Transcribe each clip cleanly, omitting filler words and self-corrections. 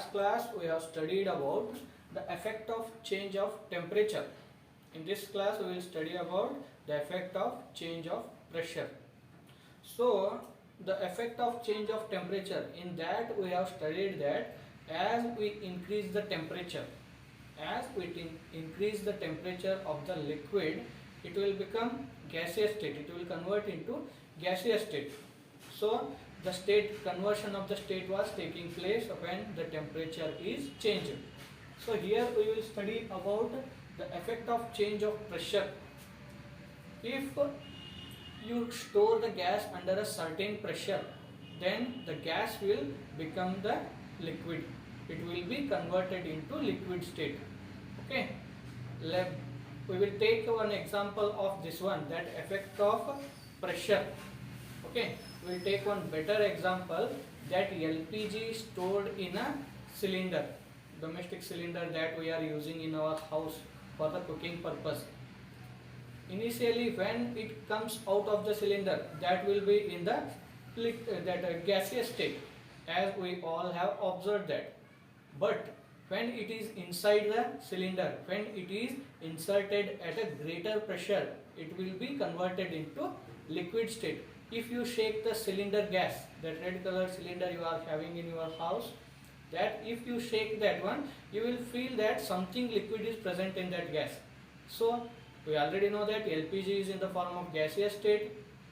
last class we have studied about the effect of change of temperature. In this class we will study about the effect of change of pressure. So the effect of change of temperature, in that we have studied that as we increase the temperature, of the liquid, it will become gaseous state, it will convert into gaseous state. So the state conversion of the state was taking place when the temperature is changed. So here we will study about the effect of change of pressure. If you store the gas under a certain pressure, then the gas will become the liquid, it will be converted into liquid state. Okay, we will take one example of this one, that effect of pressure. Okay, we will take one better example, that LPG stored in a cylinder, domestic cylinder that we are using in our house for the cooking purpose. Initially when it comes out of the cylinder, that will be in the gaseous state, as we all have observed that. But when it is inside the cylinder, when it is inserted at a greater pressure, it will be converted into liquid state. If you shake the cylinder gas, that red color cylinder you are having in your house, that if you shake that one, you will feel that something liquid is present in that gas. So we already know that LPG is in the form of gaseous state.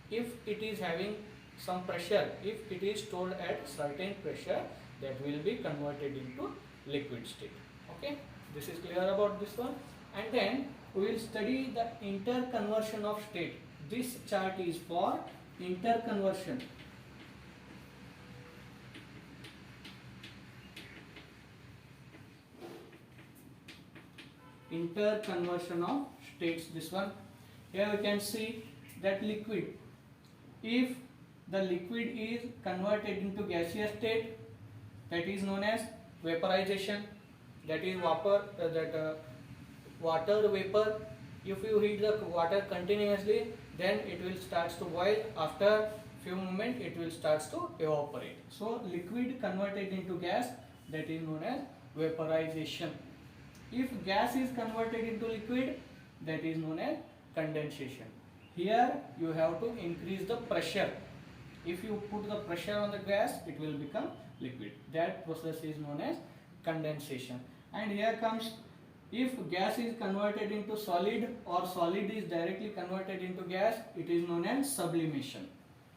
If it is having some pressure, if it is stored at certain pressure, that will be converted into liquid state. Okay, this is clear about this one. And then we will study the interconversion of state. This chart is for interconversion. Interconversion of states, this one. Here we can see that liquid, if the liquid is converted into gaseous state, that is known as vaporization, that is water vapor. If you heat the water continuously, then it will start to boil. After few moments it will start to evaporate. So liquid converted into gas, that is known as vaporization. If gas is converted into liquid, that is known as condensation. Here you have to increase the pressure. If you put the pressure on the gas, it will become liquid. That process is known as condensation. And here comes, if gas is converted into solid or solid is directly converted into gas, it is known as sublimation.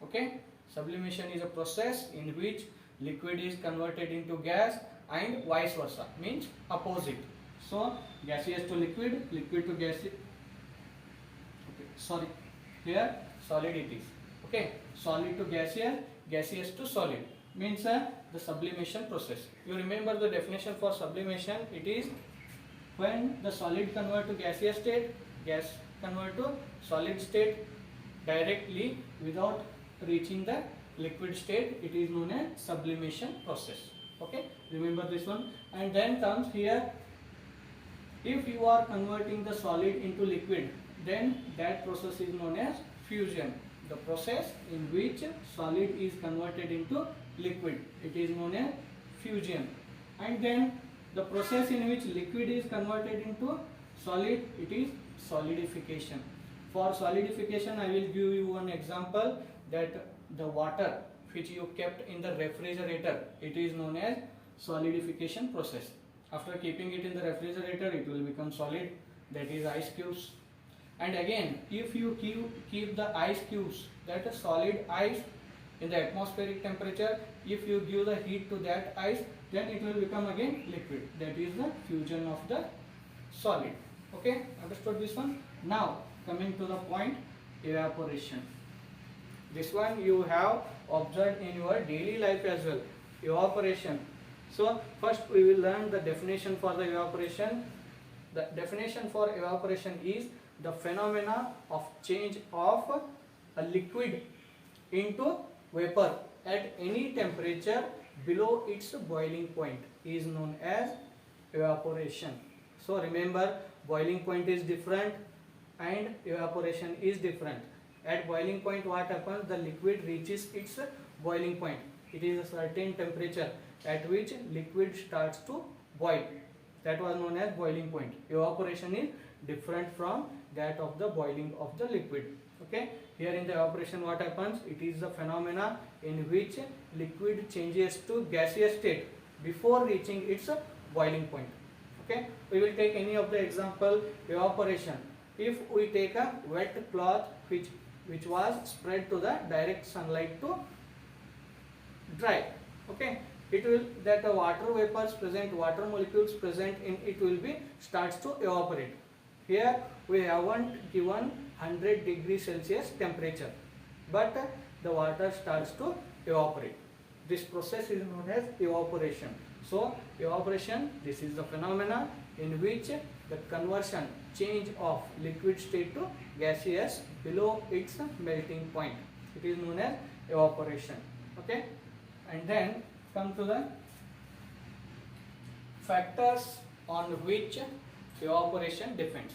Okay, sublimation is a process in which liquid is converted into gas and vice versa, means opposite. So gaseous to liquid, liquid to gaseous. Okay, sorry, here solid it is. Okay, solid to gaseous, gaseous to solid, means the sublimation process. You remember the definition for sublimation? It is when the solid convert to gaseous state, gas convert to solid state directly without reaching the liquid state, it is known as sublimation process. Okay, remember this one. And then comes here, if you are converting the solid into liquid, then that process is known as fusion. The process in which solid is converted into liquid, it is known as fusion. And then the process in which liquid is converted into solid, it is solidification. For solidification, I will give you one example, that the water which you kept in the refrigerator, it is known as solidification process. After keeping it in the refrigerator, it will become solid, that is ice cubes. And again, if you keep the ice cubes, that is solid ice, in the atmospheric temperature, if you give the heat to that ice, then it will become again liquid, that is the fusion of the solid. Okay, understood this one? Now coming to the point, evaporation. This one you have observed in your daily life as well, evaporation. So first we will learn the definition for the evaporation. The definition for evaporation is the phenomena of change of a liquid into vapor at any temperature below its boiling point is known as evaporation. So remember, boiling point is different and evaporation is different. At boiling point what happens? The liquid reaches its boiling point. It is a certain temperature. at which liquid starts to boil. That was known as boiling point. Evaporation is different from that of the boiling of the liquid. Okay, here in the evaporation what happens? It is the phenomena in which liquid changes to gaseous state before reaching its boiling point. Okay, we will take any of the example evaporation. If we take a wet cloth which was spread to the direct sunlight to dry, okay, it will, that the water vapors present, water molecules present in it will be starts to evaporate. Here we haven't given 100 degrees Celsius temperature, but the water starts to evaporate. This process is known as evaporation. So evaporation, this is the phenomena in which the conversion, change of liquid state to gaseous below its melting point. It is known as evaporation. Okay, and then come to the factors on which evaporation depends,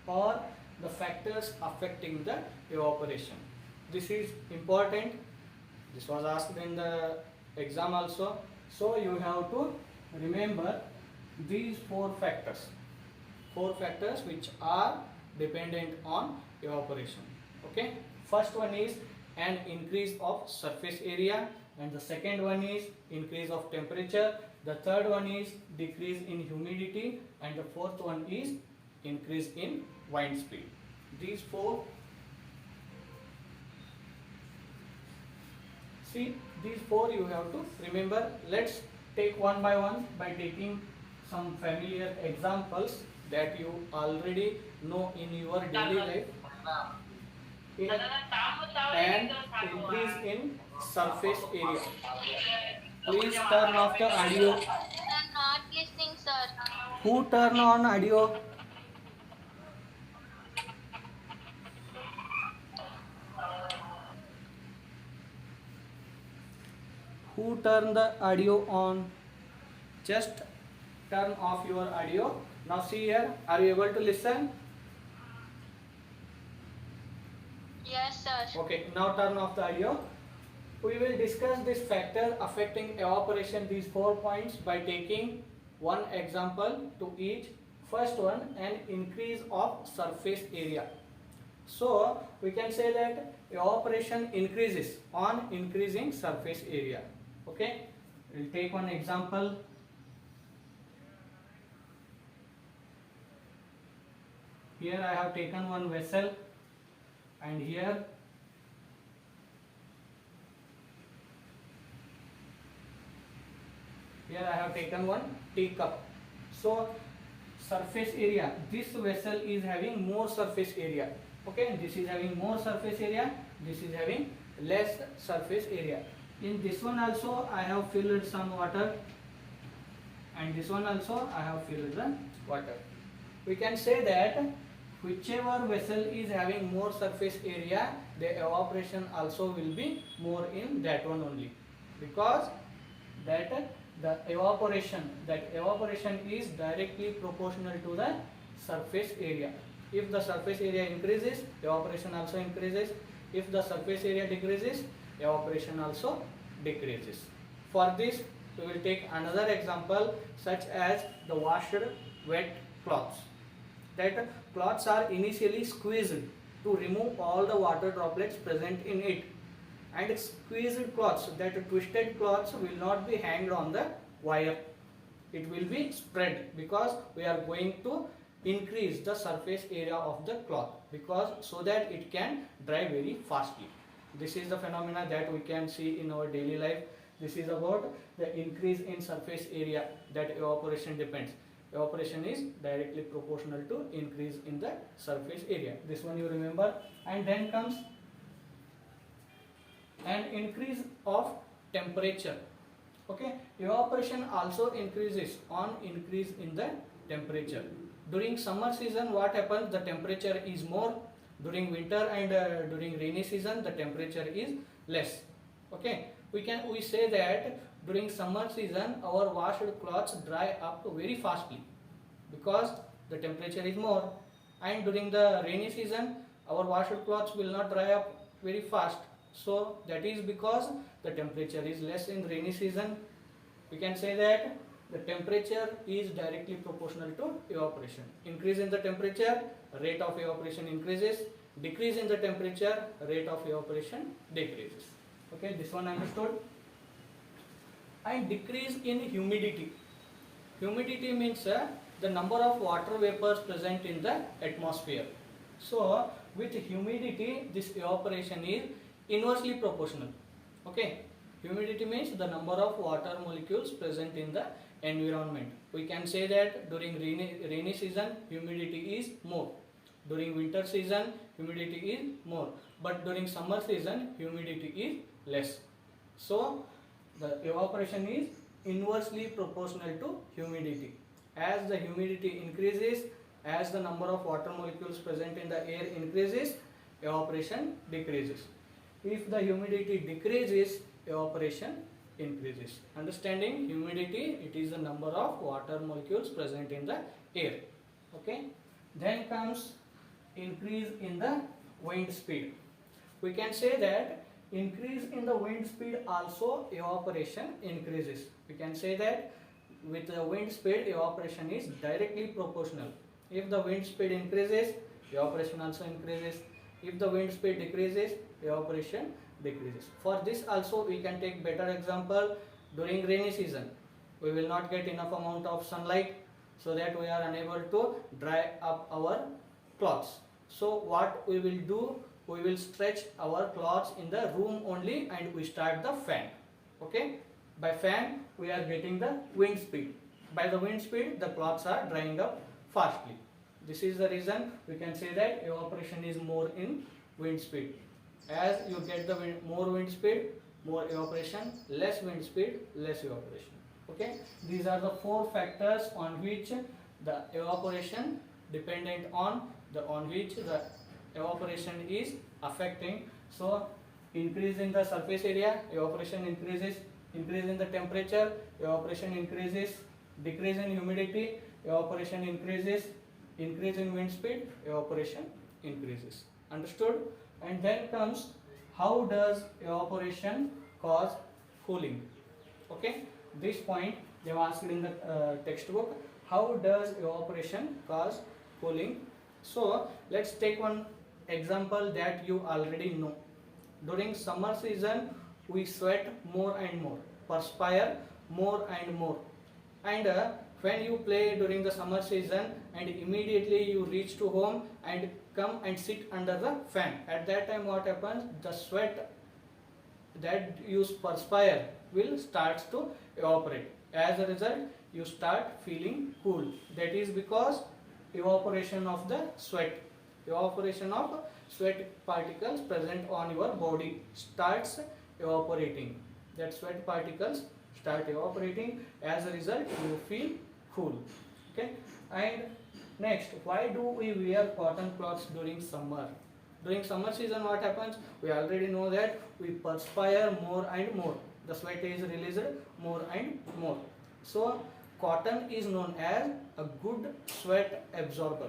or the factors affecting the evaporation. This is important. This was asked in the exam also. So you have to remember these four factors which are dependent on evaporation. Okay, first one is an increase of surface area, and the second one is increase of temperature, the third one is decrease in humidity, and the fourth one is increase in wind speed. These four, see, these four you have to remember. Let's take one by one by taking some familiar examples that you already know in your daily life. And increase in surface area. Please turn off the audio. I am not listening, sir. Who turn on audio? Who turn the audio on? Just turn off your audio. Now see here, are you able to listen? Yes, sir. Okay, now turn off the audio. We will discuss this factor affecting evaporation, these 4 points, by taking one example to each. First one, an increase of surface area. So we can say that evaporation increases on increasing surface area. Okay, we'll take one example. Here I have taken one vessel, and here I have taken one teacup. So surface area, this vessel is having more surface area. Okay, this is having more surface area, this is having less surface area. In this one also I have filled some water, and this one also I have filled the water. We can say that whichever vessel is having more surface area, the evaporation also will be more in that one only, because the evaporation is directly proportional to the surface area. If the surface area increases, evaporation also increases. If the surface area decreases, evaporation also decreases. For this, we will take another example, such as the washed wet cloths. That cloths are initially squeezed to remove all the water droplets present in it, and squeezed cloths, that twisted cloths, will not be hanged on the wire. It will be spread, because we are going to increase the surface area of the cloth, because so that it can dry very fastly. This is the phenomena that we can see in our daily life. This is about the increase in surface area that evaporation depends. Evaporation is directly proportional to increase in the surface area. This one you remember. And then comes an increase of temperature. Okay, evaporation also increases on increase in the temperature. During summer season, what happens? The temperature is more. During winter and during rainy season, the temperature is less. Okay, we say that during summer season our washed clothes dry up very fastly, because the temperature is more, and during the rainy season our washed clothes will not dry up very fast. So that is because the temperature is less in rainy season. We can say that the temperature is directly proportional to evaporation. Increase in the temperature, rate of evaporation increases. Decrease in the temperature, rate of evaporation decreases. Okay, this one understood. And decrease in humidity. Humidity means the number of water vapors present in the atmosphere. So with humidity, this evaporation is inversely proportional. Okay, humidity means the number of water molecules present in the environment. We can say that during rainy season humidity is more, during winter season humidity is more, but during summer season humidity is less. So the evaporation is inversely proportional to humidity. As the humidity increases, as the number of water molecules present in the air increases, evaporation decreases. If the humidity decreases, evaporation increases. Understanding humidity, it is the number of water molecules present in the air. Okay. Then comes increase in the wind speed. We can say that increase in the wind speed also evaporation increases. We can say that with the wind speed evaporation is directly proportional. If the wind speed increases, evaporation also increases. If the wind speed decreases, evaporation decreases. For this also we can take better example. During rainy season we will not get enough amount of sunlight, so that we are unable to dry up our clothes. So what we will do, we will stretch our clothes in the room only and we start the fan. Okay, by fan we are getting the wind speed. By the wind speed the clothes are drying up fastly. This is the reason we can say that evaporation is more in wind speed. As you get the more wind speed, more evaporation, less wind speed, less evaporation. Okay, these are the four factors on which the evaporation dependent on which the evaporation is affecting. So increase in the surface area, evaporation increases. Increase in the temperature, evaporation increases. Decrease in humidity, evaporation increases. Increase in wind speed, evaporation increases. Understood? And then comes, how does evaporation cause cooling? Okay, this point they have asked in the textbook. How does evaporation cause cooling? So let's take one example that you already know. During summer season we sweat more and more, perspire more and more, and when you play during the summer season and immediately you reach to home and come and sit under the fan, at that time what happens, the sweat that you perspire will start to evaporate. As a result you start feeling cool. That is because evaporation of the sweat, evaporation of sweat particles present on your body starts evaporating. That sweat particles start evaporating. As a result you feel cool. Okay, and next, why do we wear cotton cloths during summer? During summer season what happens, we already know that we perspire more and more, the sweat is released more and more. So cotton is known as a good sweat absorber.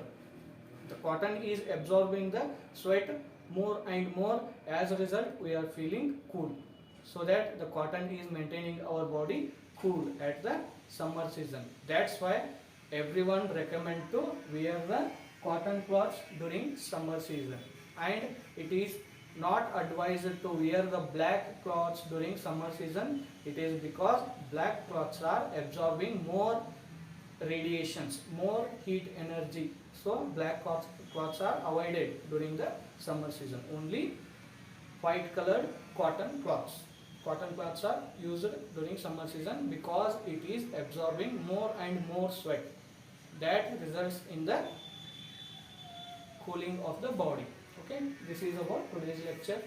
The cotton is absorbing the sweat more and more. As a result we are feeling cool. So that the cotton is maintaining our body cool at the summer season. That's why everyone recommend to wear the cotton cloths during summer season. And it is not advised to wear the black cloths during summer season. It is because black cloths are absorbing more radiations, more heat energy. So black cloths are avoided during the summer season. Only white colored cotton cloths. Cotton cloths are used during summer season because it is absorbing more and more sweat. That results in the cooling of the body. Okay, this is about today's lecture.